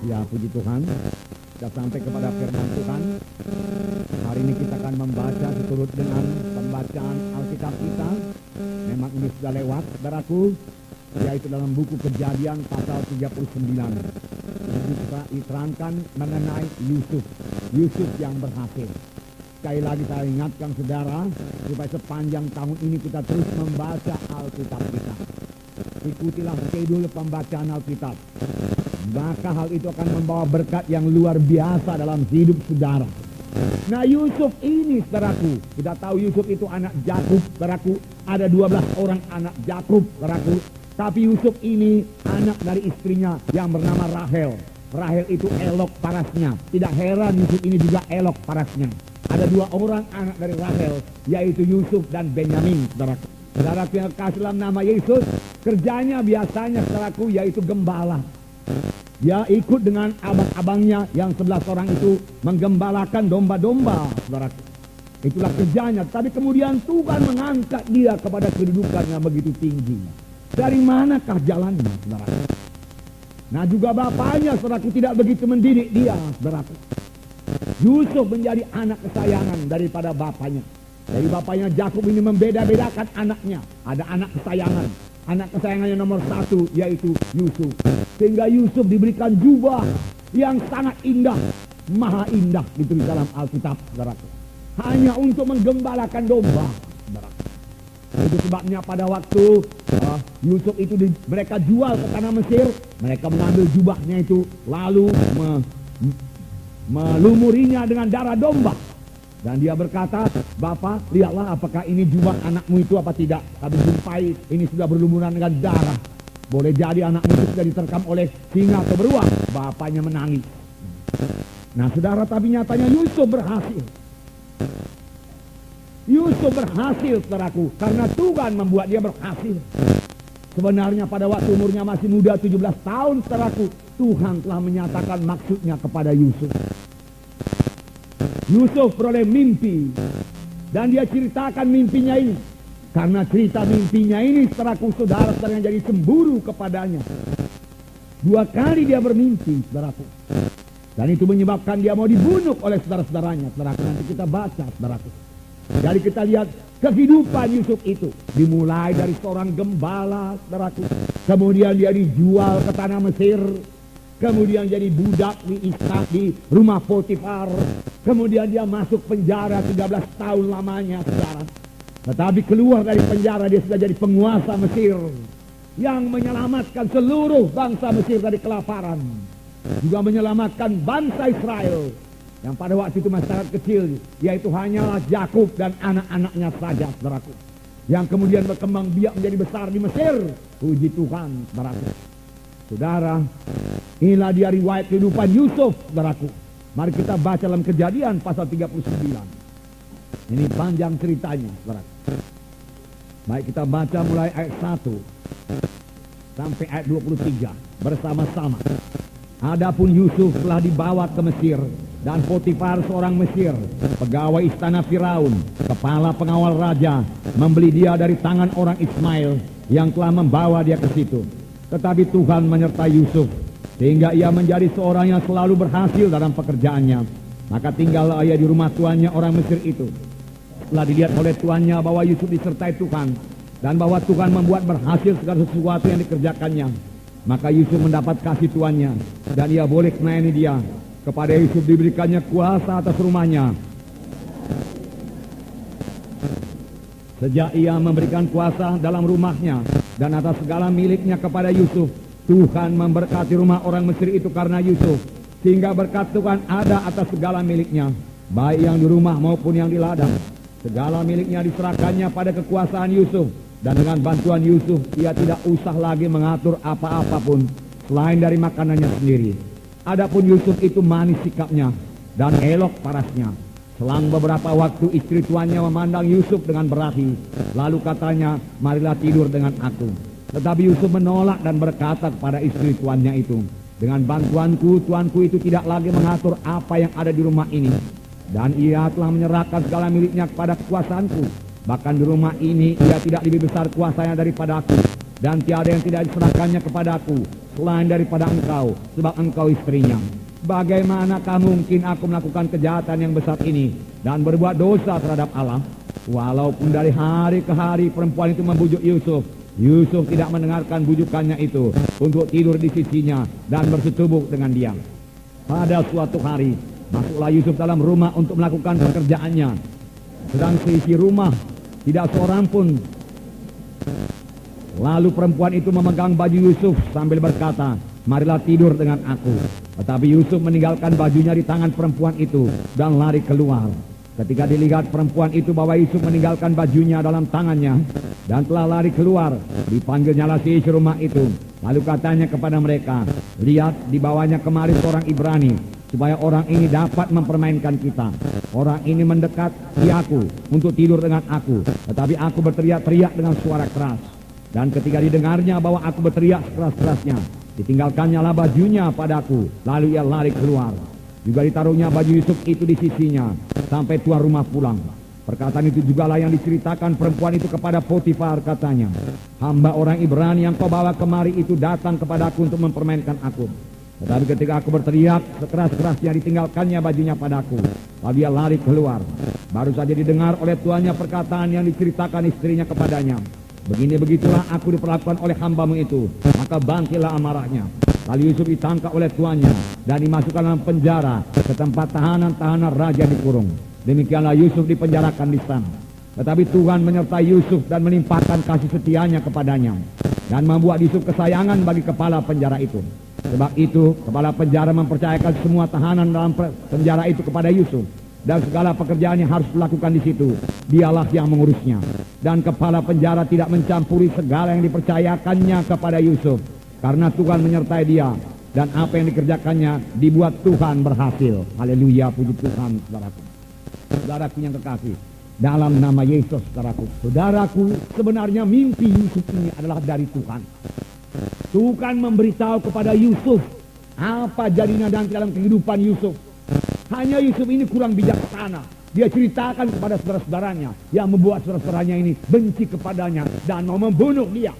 Ya, puji Tuhan, kita sampai kepada firman Tuhan. Hari ini kita akan membaca seturut dengan pembacaan Alkitab kita. Memang ini sudah lewat, saudaraku, yaitu dalam buku Kejadian pasal 39. Jadi kita diterangkan mengenai Yusuf yang berhasil. Sekali lagi saya ingatkan saudara, supaya sepanjang tahun ini kita terus membaca Alkitab kita. Ikutilah schedule pembacaan Alkitab. Maka hal itu akan membawa berkat yang luar biasa dalam hidup saudara. Nah, Yusuf ini, saudaraku, kita tahu Yusuf itu anak Yakub, saudaraku. Ada 12 orang anak Yakub, saudaraku. Tapi Yusuf ini anak dari istrinya yang bernama Rahel. Rahel itu elok parasnya. Tidak heran Yusuf ini juga elok parasnya. Ada 2 orang anak dari Rahel, yaitu Yusuf dan Benyamin, saudaraku. Saudaraku yang kasih dalam nama Yesus, kerjanya biasanya, saudaraku, yaitu gembala. Dia ikut dengan abang-abangnya yang 11 orang itu menggembalakan domba-domba, saudaraku. Itulah kerjanya. Tapi kemudian Tuhan mengangkat dia kepada kedudukan yang begitu tinggi. Dari manakah jalannya, saudaraku? Nah, juga bapaknya, saudaraku, tidak begitu mendidik dia, saudaraku. Yusuf menjadi anak kesayangan daripada bapaknya. Jadi bapaknya Yakub ini membeda-bedakan anaknya. Ada anak kesayangan. Anak kesayangannya nomor 1 yaitu Yusuf. Sehingga Yusuf diberikan jubah yang sangat indah, maha indah gitu di dalam Alkitab, saudaraku. Hanya untuk menggembalakan domba, saudaraku. Itu sebabnya pada waktu Yusuf itu mereka jual ke tanah Mesir, mereka mengambil jubahnya itu lalu melumurinya dengan darah domba. Dan dia berkata, "Bapak, lihatlah apakah ini jubah anakmu itu apa tidak. Kami jumpai ini sudah berlumuran dengan darah. Boleh jadi anakmu itu sudah diterkam oleh singa atau beruang." Bapaknya menangis. Nah, saudara, tapi nyatanya Yusuf berhasil. Yusuf berhasil, saudaraku, karena Tuhan membuat dia berhasil. Sebenarnya pada waktu umurnya masih muda, 17 tahun, saudaraku, Tuhan telah menyatakan maksudnya kepada Yusuf. Yusuf beroleh mimpi dan dia ceritakan mimpinya ini. Karena cerita mimpinya ini, saudaraku, saudara-saudara yang jadi cemburu kepadanya. 2 kali dia bermimpi, saudaraku. Dan itu menyebabkan dia mau dibunuh oleh saudara-saudaranya. Saudaraku, nanti kita baca, saudaraku. Jadi kita lihat kehidupan Yusuf itu. Dimulai dari seorang gembala, saudaraku. Kemudian dia dijual ke tanah Mesir. Kemudian jadi budak di rumah Potifar. Kemudian dia masuk penjara 13 tahun lamanya, saudara. Tetapi keluar dari penjara dia sudah jadi penguasa Mesir yang menyelamatkan seluruh bangsa Mesir dari kelaparan. Juga menyelamatkan bangsa Israel yang pada waktu itu masyarakat kecil, yaitu hanyalah Yakub dan anak-anaknya saja, saudaraku. Yang kemudian berkembang biak menjadi besar di Mesir. Puji Tuhan, saudaraku. Saudara, inilah dia riwayat kehidupan Yusuf, saudaraku. Mari kita baca dalam Kejadian pasal 39. Ini panjang ceritanya, saudaraku. Baik, kita baca mulai ayat 1 sampai ayat 23 bersama-sama. Adapun Yusuf telah dibawa ke Mesir, dan Potifar seorang Mesir, pegawai istana Firaun, kepala pengawal raja, membeli dia dari tangan orang Ismail yang telah membawa dia ke situ. Tetapi Tuhan menyertai Yusuf, sehingga ia menjadi seorang yang selalu berhasil dalam pekerjaannya. Maka tinggallah ia di rumah tuannya orang Mesir itu. Setelah dilihat oleh tuannya bahwa Yusuf disertai Tuhan, dan bahwa Tuhan membuat berhasil segala sesuatu yang dikerjakannya, maka Yusuf mendapat kasih tuannya, dan ia boleh melayani dia. Kepada Yusuf diberikannya kuasa atas rumahnya. Sejak ia memberikan kuasa dalam rumahnya dan atas segala miliknya kepada Yusuf, Tuhan memberkati rumah orang Mesir itu karena Yusuf, sehingga berkat Tuhan ada atas segala miliknya, baik yang di rumah maupun yang di ladang. Segala miliknya diserahkannya pada kekuasaan Yusuf, dan dengan bantuan Yusuf ia tidak usah lagi mengatur apa-apa pun selain dari makanannya sendiri. Adapun Yusuf itu manis sikapnya dan elok parasnya. Selang beberapa waktu istri tuannya memandang Yusuf dengan berahi, lalu katanya, "Marilah tidur dengan aku." Tetapi Yusuf menolak dan berkata kepada istri tuannya itu, "Dengan bantuanku, tuanku itu tidak lagi mengatur apa yang ada di rumah ini. Dan ia telah menyerahkan segala miliknya kepada kekuasaanku. Bahkan di rumah ini ia tidak lebih besar kuasanya daripada aku. Dan tiada yang tidak diserahkannya kepadaku, selain daripada engkau, sebab engkau istrinya. Bagaimanakah mungkin aku melakukan kejahatan yang besar ini dan berbuat dosa terhadap Allah? Walaupun dari hari ke hari perempuan itu membujuk Yusuf, Yusuf tidak mendengarkan bujukannya itu untuk tidur di sisinya dan bersetubuh dengan dia. Pada suatu hari, masuklah Yusuf dalam rumah untuk melakukan pekerjaannya. Sedang seisi rumah, tidak seorang pun. Lalu perempuan itu memegang baju Yusuf sambil berkata, marilah tidur dengan aku. Tetapi Yusuf meninggalkan bajunya di tangan perempuan itu dan lari keluar. Ketika dilihat perempuan itu bahwa Yusuf meninggalkan bajunya dalam tangannya dan telah lari keluar, dipanggilnyalah si isi rumah itu. Lalu katanya kepada mereka, lihat, dibawanya kemari seorang Ibrani, supaya orang ini dapat mempermainkan kita. Orang ini mendekat di aku untuk tidur dengan aku, tetapi aku berteriak-teriak dengan suara keras. Dan ketika didengarnya bahwa aku berteriak sekeras-kerasnya, ditinggalkannya lah bajunya padaku, lalu ia lari keluar. Juga ditaruhnya baju Yusuf itu di sisinya sampai tuan rumah pulang. Perkataan itu jugalah yang diceritakan perempuan itu kepada Potifar, katanya, hamba orang Ibrani yang kau bawa kemari itu datang kepadaku untuk mempermainkan aku. Tetapi ketika aku berteriak sekeras-kerasnya, ditinggalkannya bajunya padaku, lalu ia lari keluar. Baru saja didengar oleh tuannya perkataan yang diceritakan istrinya kepadanya, begini begitulah aku diperlakukan oleh hambamu itu. Maka bangkitlah amarahnya. Lalu Yusuf ditangkap oleh tuannya dan dimasukkan dalam penjara ke tempat tahanan-tahanan raja dikurung. Demikianlah Yusuf dipenjarakan di sana. Tetapi Tuhan menyertai Yusuf dan melimpahkan kasih setianya kepadanya dan membuat Yusuf kesayangan bagi kepala penjara itu. Sebab itu kepala penjara mempercayakan semua tahanan dalam penjara itu kepada Yusuf, dan segala pekerjaan yang harus dilakukan di situ dialah yang mengurusnya. Dan kepala penjara tidak mencampuri segala yang dipercayakannya kepada Yusuf, karena Tuhan menyertai dia, dan apa yang dikerjakannya dibuat Tuhan berhasil. Haleluya, puji Tuhan, saudaraku. Saudaraku yang kekasih, dalam nama Yesus, saudaraku, sebenarnya mimpi Yusuf ini adalah dari Tuhan. Tuhan memberitahu kepada Yusuf apa jadinya nanti dalam kehidupan Yusuf. Hanya Yusuf ini kurang bijaksana. Dia ceritakan kepada saudara-saudaranya, yang membuat saudara-saudaranya ini benci kepadanya dan mau membunuh dia.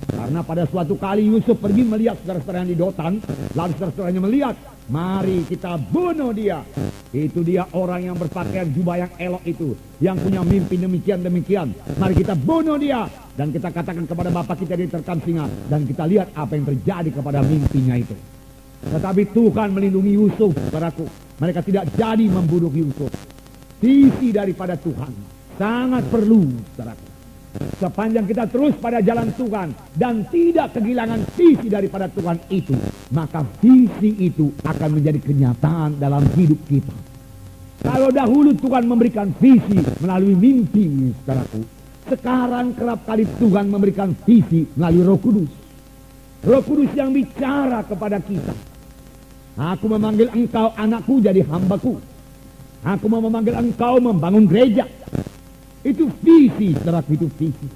Karena pada suatu kali Yusuf pergi melihat saudara-saudaranya di Dotan, lalu saudara-saudaranya melihat, mari kita bunuh dia. Itu dia orang yang berpakaian jubah yang elok itu, yang punya mimpi demikian-demikian. Mari kita bunuh dia, dan kita katakan kepada bapak kita diterkam singa, dan kita lihat apa yang terjadi kepada mimpinya itu. Tetapi Tuhan melindungi Yusuf, saudaraku. Mereka tidak jadi membunuh Yusuf. Visi daripada Tuhan sangat perlu, saudaraku. Sepanjang kita terus pada jalan Tuhan dan tidak kehilangan visi daripada Tuhan itu, maka visi itu akan menjadi kenyataan dalam hidup kita. Kalau dahulu Tuhan memberikan visi melalui mimpi, saudaraku, sekarang kerap kali Tuhan memberikan visi melalui Roh Kudus. Roh Kudus yang bicara kepada kita. Aku memanggil engkau anakku jadi hambaku. Aku mau memanggil engkau membangun gereja. Itu visi, saudara, itu visi.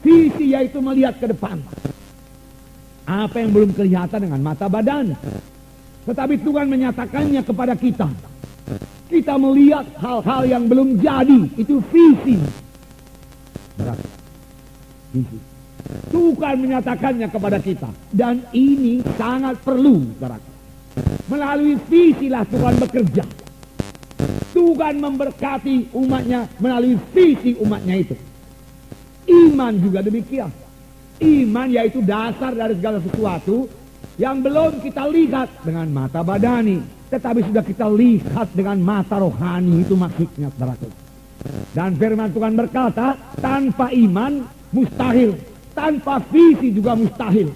Visi yaitu melihat ke depan. Apa yang belum kelihatan dengan mata badan. Tetapi Tuhan menyatakannya kepada kita. Kita melihat hal-hal yang belum jadi. Itu visi. Saudara, visi. Tuhan menyatakannya kepada kita. Dan ini sangat perlu, saudara. Melalui visilah Tuhan bekerja. Tuhan memberkati umatnya melalui visi umatnya itu. Iman juga demikian. Iman yaitu dasar dari segala sesuatu yang belum kita lihat dengan mata badani, tetapi sudah kita lihat dengan mata rohani. Itu maksudnya, saudaraku. Dan firman Tuhan berkata, tanpa iman mustahil, tanpa visi juga mustahil.